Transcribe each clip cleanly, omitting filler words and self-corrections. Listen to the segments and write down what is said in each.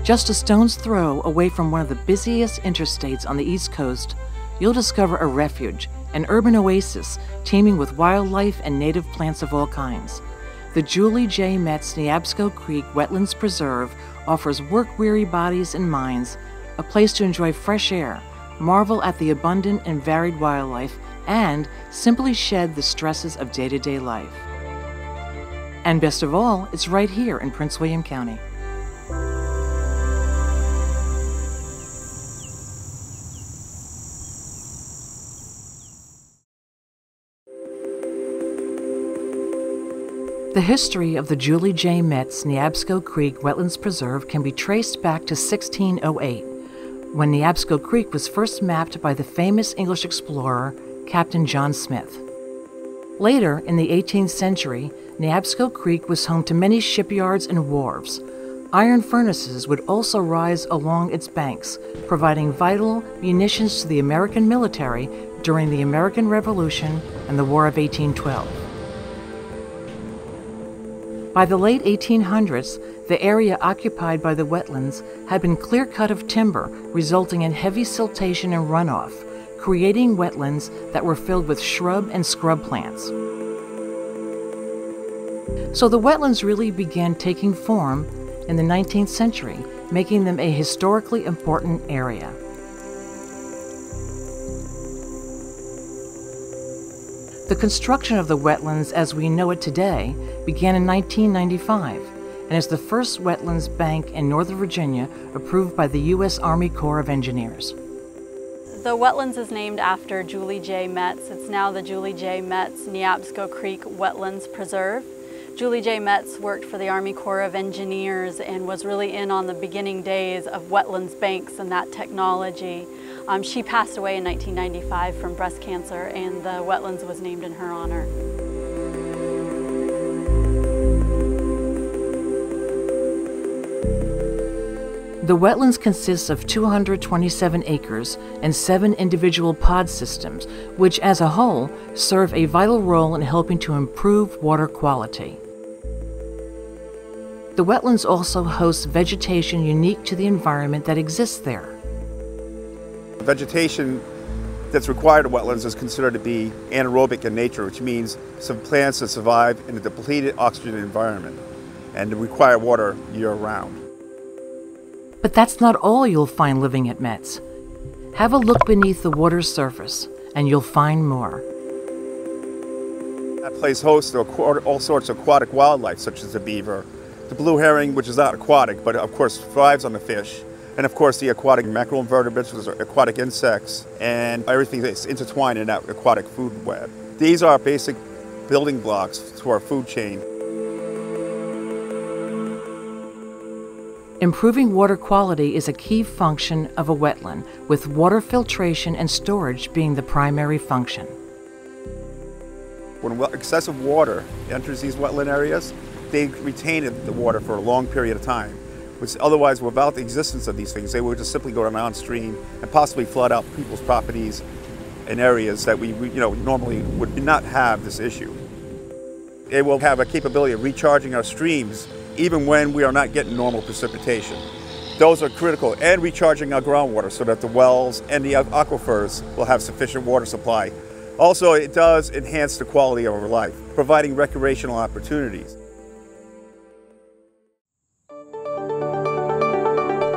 Just a stone's throw away from one of the busiest interstates on the East Coast, you'll discover a refuge, an urban oasis teeming with wildlife and native plants of all kinds. The Julie J. Metz Neabsco Creek Wetlands Preserve offers work-weary bodies and minds a place to enjoy fresh air, marvel at the abundant and varied wildlife, and simply shed the stresses of day-to-day life. And best of all, it's right here in Prince William County. The history of the Julie J. Metz Neabsco Creek Wetlands Preserve can be traced back to 1608, when Neabsco Creek was first mapped by the famous English explorer, Captain John Smith. Later, in the 18th century, Neabsco Creek was home to many shipyards and wharves. Iron furnaces would also rise along its banks, providing vital munitions to the American military during the American Revolution and the War of 1812. By the late 1800s, the area occupied by the wetlands had been clear-cut of timber, resulting in heavy siltation and runoff, creating wetlands that were filled with shrub and scrub plants. So the wetlands really began taking form in the 19th century, making them a historically important area. The construction of the wetlands as we know it today began in 1995 and is the first wetlands bank in Northern Virginia approved by the U.S. Army Corps of Engineers. The wetlands is named after Julie J. Metz. It's now the Julie J. Metz Neabsco Creek Wetlands Preserve. Julie J. Metz worked for the Army Corps of Engineers and was really in on the beginning days of wetlands banks and that technology. She passed away in 1995 from breast cancer, and the wetlands was named in her honor. The wetlands consists of 227 acres and 7 individual pod systems, which as a whole serve a vital role in helping to improve water quality. The wetlands also host vegetation unique to the environment that exists there. Vegetation that's required in wetlands is considered to be anaerobic in nature, which means some plants that survive in a depleted oxygen environment and require water year-round. But that's not all you'll find living at Metz. Have a look beneath the water's surface, and you'll find more. That place hosts all sorts of aquatic wildlife, such as the beaver, the blue herring, which is not aquatic, but of course thrives on the fish, and of course the aquatic macroinvertebrates, which are aquatic insects, and everything that's intertwined in that aquatic food web. These are basic building blocks to our food chain. Improving water quality is a key function of a wetland, with water filtration and storage being the primary function. When excessive water enters these wetland areas, they retain the water for a long period of time, which otherwise, without the existence of these things, they would just simply go downstream and possibly flood out people's properties in areas that we normally would not have this issue. They will have a capability of recharging our streams even when we are not getting normal precipitation. Those are critical, and recharging our groundwater so that the wells and the aquifers will have sufficient water supply. Also, it does enhance the quality of our life, providing recreational opportunities.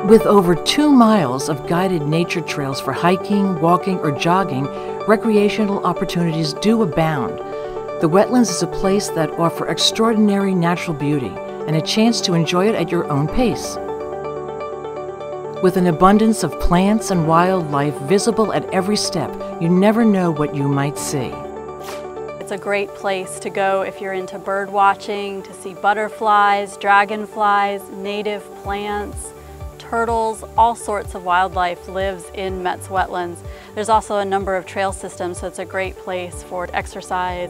With over 2 miles of guided nature trails for hiking, walking, or jogging, recreational opportunities do abound. The wetlands is a place that offers extraordinary natural beauty and a chance to enjoy it at your own pace. With an abundance of plants and wildlife visible at every step, you never know what you might see. It's a great place to go if you're into bird watching, to see butterflies, dragonflies, native plants, turtles, all sorts of wildlife lives in Metz Wetlands. There's also a number of trail systems, so it's a great place for exercise.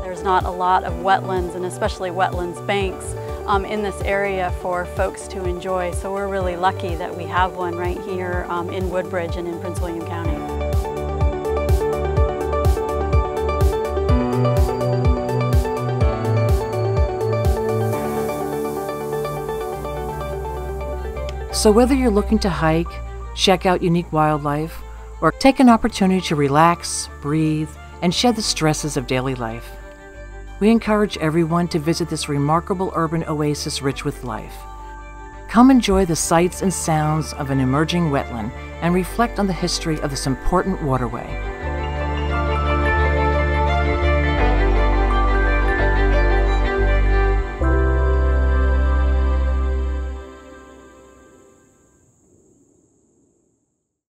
There's not a lot of wetlands, and especially wetlands banks, in this area for folks to enjoy. So we're really lucky that we have one right here in Woodbridge and in Prince William County. So whether you're looking to hike, check out unique wildlife, or take an opportunity to relax, breathe, and shed the stresses of daily life, we encourage everyone to visit this remarkable urban oasis rich with life. Come enjoy the sights and sounds of an emerging wetland and reflect on the history of this important waterway.